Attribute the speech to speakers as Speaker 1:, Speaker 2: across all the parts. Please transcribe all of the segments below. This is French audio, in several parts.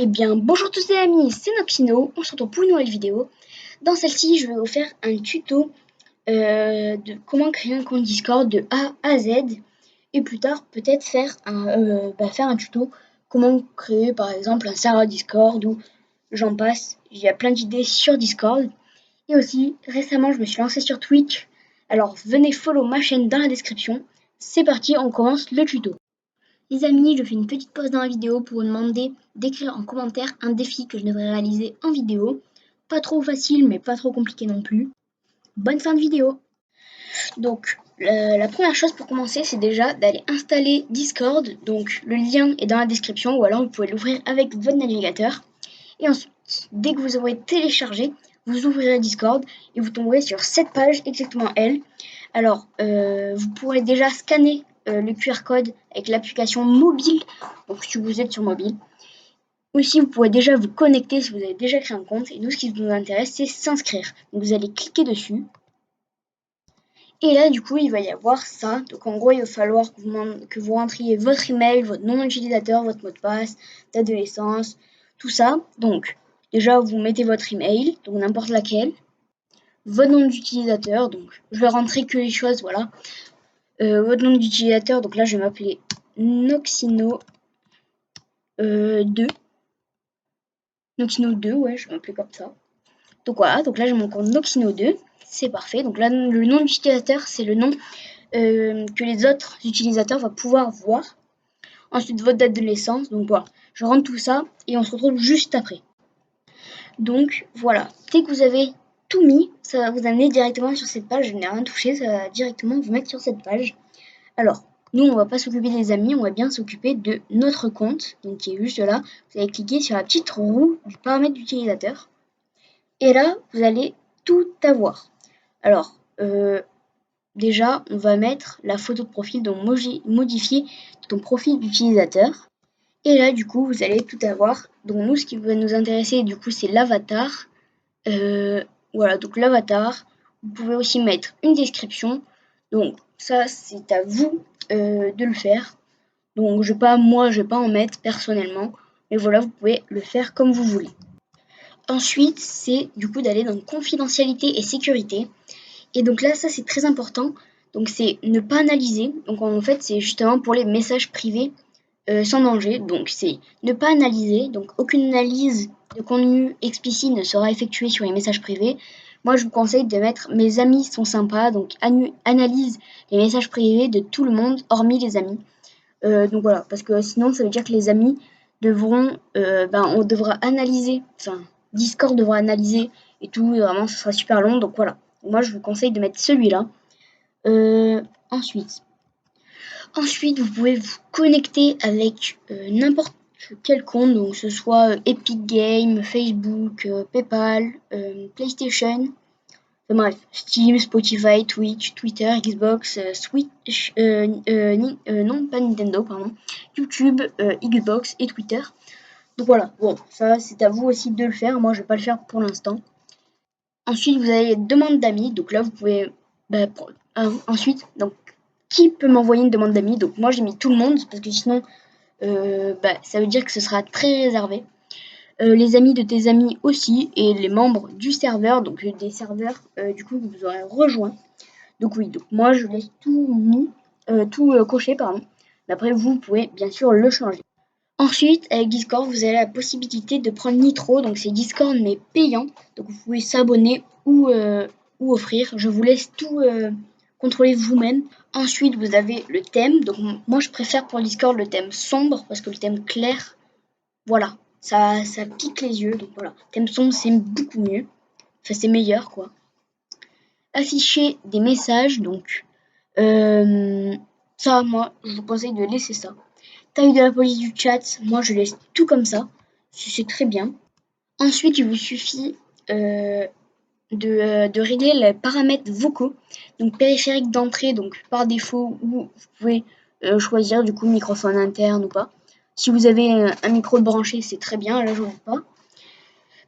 Speaker 1: Eh bien, bonjour tous les amis, c'est Noxino, on se retrouve pour une nouvelle vidéo. Dans celle-ci, je vais vous faire un tuto de comment créer un compte Discord de A à Z. Et plus tard, peut-être faire un tuto comment créer par exemple un serveur Discord ou j'en passe. Il y a plein d'idées sur Discord. Et aussi, récemment, je me suis lancé sur Twitch. Alors, venez follow ma chaîne dans la description. C'est parti, on commence le tuto. Les amis, je fais une petite pause dans la vidéo pour vous demander d'écrire en commentaire un défi que je devrais réaliser en vidéo. Pas trop facile, mais pas trop compliqué non plus. Bonne fin de vidéo. Donc, la première chose pour commencer, c'est déjà d'aller installer Discord. Donc, le lien est dans la description ou alors vous pouvez l'ouvrir avec votre navigateur. Et ensuite, dès que vous aurez téléchargé, vous ouvrirez Discord et vous tomberez sur cette page, exactement elle. Alors, vous pourrez déjà scanner le QR code avec l'application mobile, donc si vous êtes sur mobile. Aussi, vous pourrez déjà vous connecter si vous avez déjà créé un compte. Et nous, ce qui nous intéresse, c'est s'inscrire. Donc, vous allez cliquer dessus. Et là, du coup, il va y avoir ça. Donc, en gros, il va falloir que vous rentriez votre email, votre nom d'utilisateur, votre mot de passe, date de naissance, tout ça. Donc, déjà, vous mettez votre email, donc n'importe laquelle. Votre nom d'utilisateur, donc je vais rentrer que les choses, voilà. Votre nom d'utilisateur, donc là, je vais m'appeler Noxino 2. Noxino 2, ouais, je vais m'appeler comme ça. Donc voilà, donc là, j'ai mon compte Noxino 2. C'est parfait. Donc là, le nom d'utilisateur, c'est le nom que les autres utilisateurs vont pouvoir voir. Ensuite, votre date de naissance. Donc voilà, je rentre tout ça et on se retrouve juste après. Donc voilà, dès que vous avez tout mis, ça va vous amener directement sur cette page. Je n'ai rien touché, ça va directement vous mettre sur cette page. Alors, nous, on va pas s'occuper des amis, on va bien s'occuper de notre compte, donc qui est juste là. Vous allez cliquer sur la petite roue du paramètre d'utilisateur. Et là, vous allez tout avoir. Alors, déjà, on va mettre la photo de profil, donc modifier ton profil d'utilisateur. Et là, du coup, vous allez tout avoir. Donc nous, ce qui va nous intéresser, du coup, c'est l'avatar. Voilà, donc l'avatar. Vous pouvez aussi mettre une description. Donc ça, c'est à vous de le faire. Donc je vais pas en mettre personnellement. Mais voilà, vous pouvez le faire comme vous voulez. Ensuite, c'est du coup d'aller dans confidentialité et sécurité. Et donc là, ça c'est très important. Donc c'est ne pas analyser. Donc en fait, c'est justement pour les messages privés sans danger. Donc c'est ne pas analyser. Donc aucune analyse de contenu explicite ne sera effectuée sur les messages privés. Moi, je vous conseille de mettre mes amis sont sympas. Donc analyse les messages privés de tout le monde, hormis les amis. Donc voilà, parce que sinon, ça veut dire que les amis devront, on devra analyser. Enfin, Discord devra analyser et tout. Vraiment, ce sera super long. Donc voilà. Moi, je vous conseille de mettre celui-là. Ensuite, vous pouvez vous connecter avec n'importe quel compte, donc que ce soit Epic Games, Facebook, PayPal, PlayStation, enfin bref, Steam, Spotify, Twitch, Twitter, Xbox, Switch, non pas Nintendo, pardon, YouTube, Xbox et Twitter. Donc voilà, bon, ça c'est à vous aussi de le faire, moi je vais pas le faire pour l'instant. Ensuite, vous avez demande d'amis, donc là vous pouvez, ensuite, donc qui peut m'envoyer une demande d'amis? Donc moi j'ai mis tout le monde parce que sinon ça veut dire que ce sera très réservé. Les amis de tes amis aussi et les membres du serveur, donc des serveurs du coup que vous aurez rejoint. Donc oui, donc moi je laisse tout mis, coché pardon. Mais après vous pouvez bien sûr le changer. Ensuite, avec Discord, vous avez la possibilité de prendre Nitro, donc c'est Discord mais payant. Donc vous pouvez s'abonner ou offrir. Je vous laisse tout contrôler vous-même. Ensuite, vous avez le thème. Donc moi, je préfère pour Discord le thème sombre parce que le thème clair, voilà, ça pique les yeux. Donc voilà, thème sombre, c'est beaucoup mieux. Enfin, c'est meilleur, quoi. Afficher des messages, donc ça, moi, je vous conseille de laisser ça. Taille de la police du chat, moi je laisse tout comme ça, c'est très bien. Ensuite, il vous suffit de régler les paramètres vocaux, donc périphérique d'entrée, donc par défaut, où vous pouvez choisir du coup microphone interne ou pas. Si vous avez un micro branché, c'est très bien, là je vois pas.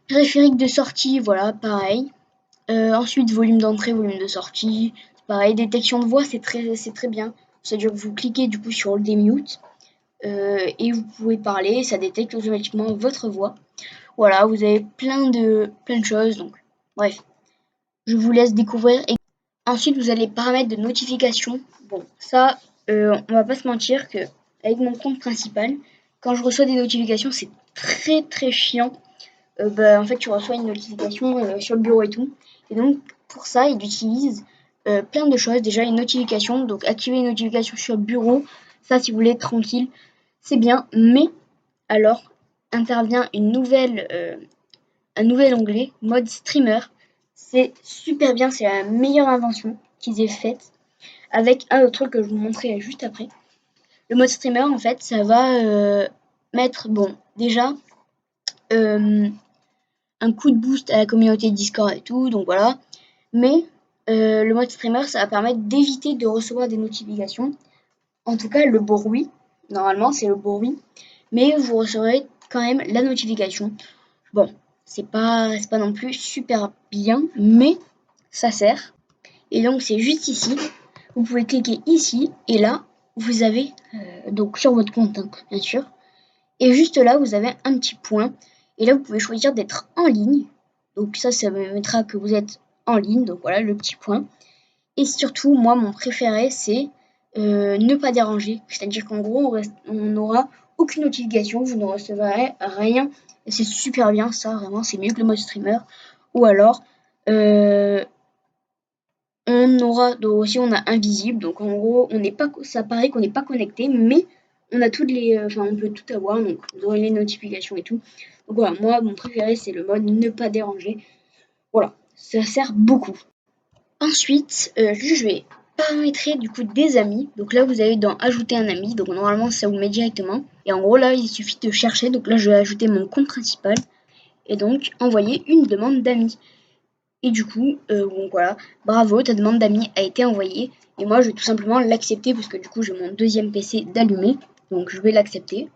Speaker 1: Périphérique de sortie, voilà, pareil. Ensuite, volume d'entrée, volume de sortie, pareil. Détection de voix, c'est très bien. C'est-à-dire que vous cliquez du coup sur le démute. et vous pouvez parler, ça détecte automatiquement votre voix. Voilà, vous avez plein de choses, donc bref, je vous laisse découvrir. Et ensuite, vous avez les paramètres de notification. Bon, ça, on va pas se mentir que avec mon compte principal, quand je reçois des notifications, c'est très chiant. En fait, tu reçois une notification sur le bureau et tout. Et donc, pour ça, il utilise plein de choses. Déjà, une notification. Donc, activer une notification sur le bureau. Ça, si vous voulez être tranquille, c'est bien. Mais, alors, intervient un nouvel onglet, mode streamer. C'est super bien. C'est la meilleure invention qu'ils aient faite. Avec un autre truc que je vous montrerai juste après. Le mode streamer, en fait, ça va mettre, bon, déjà, un coup de boost à la communauté Discord et tout, donc voilà. Mais le mode streamer, ça va permettre d'éviter de recevoir des notifications. En tout cas, le bruit, normalement, c'est le bruit, mais vous recevrez quand même la notification. Bon, c'est pas non plus super bien, mais ça sert. Et donc, c'est juste ici. Vous pouvez cliquer ici, et là, vous avez, donc sur votre compte, hein, bien sûr. Et juste là, vous avez un petit point. Et là, vous pouvez choisir d'être en ligne. Donc ça me mettra que vous êtes en ligne. Donc voilà, le petit point. Et surtout, moi, mon préféré, c'est ne pas déranger. C'est-à-dire qu'en gros, on n'aura aucune notification. Vous ne recevrez rien. Et c'est super bien, ça, vraiment. C'est mieux que le mode streamer. Ou alors, on aura aussi, on a invisible. Donc en gros, on n'est pas, ça paraît qu'on n'est pas connecté, mais on a toutes les, on peut tout avoir, donc vous aurez les notifications et tout. Donc voilà, moi, mon préféré, c'est le mode ne pas déranger. Voilà, ça sert beaucoup. Ensuite, je vais paramétrer du coup des amis. Donc là, vous avez dans ajouter un ami. Donc normalement, ça vous met directement. Et en gros, là, il suffit de chercher. Donc là, je vais ajouter mon compte principal. Et donc, envoyer une demande d'amis. Et du coup, donc voilà, bravo, ta demande d'amis a été envoyée. Et moi, je vais tout simplement l'accepter parce que du coup, j'ai mon deuxième PC d'allumé. Donc, je vais l'accepter.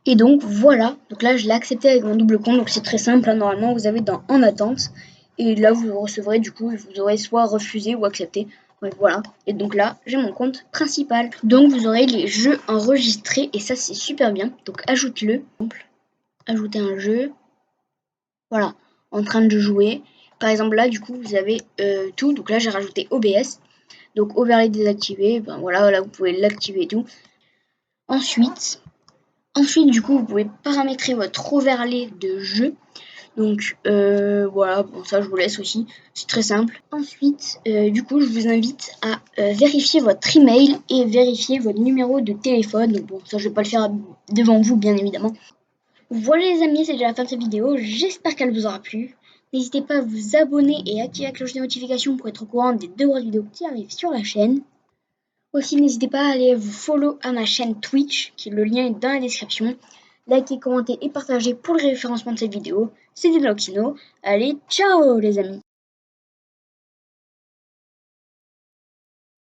Speaker 1: Et donc, voilà. Donc là, je l'ai accepté avec mon double compte. Donc, c'est très simple. Hein. Normalement, vous avez dans En attente. Et là, vous recevrez du coup, vous aurez soit refusé ou accepté. Donc, voilà. Et donc là, j'ai mon compte principal. Donc, vous aurez les jeux enregistrés. Et ça, c'est super bien. Donc, ajoute-le. Ajouter un jeu. Voilà. En train de jouer. Par exemple, là, du coup, vous avez tout. Donc là, j'ai rajouté OBS. Donc, overlay désactivé. Ben voilà, là, vous pouvez l'activer et tout. Ensuite, du coup, vous pouvez paramétrer votre overlay de jeu. Donc, voilà, bon, ça, je vous laisse aussi. C'est très simple. Ensuite, du coup, je vous invite à vérifier votre email et vérifier votre numéro de téléphone. Donc, bon, ça, je vais pas le faire devant vous, bien évidemment. Voilà les amis, c'est déjà la fin de cette vidéo. J'espère qu'elle vous aura plu. N'hésitez pas à vous abonner et activer la cloche de notification pour être au courant des 2 grosses vidéos qui arrivent sur la chaîne. Aussi, n'hésitez pas à aller vous follow à ma chaîne Twitch, qui le lien est dans la description. Likez, commentez et partagez pour le référencement de cette vidéo. C'était Loxino. Allez, ciao les amis!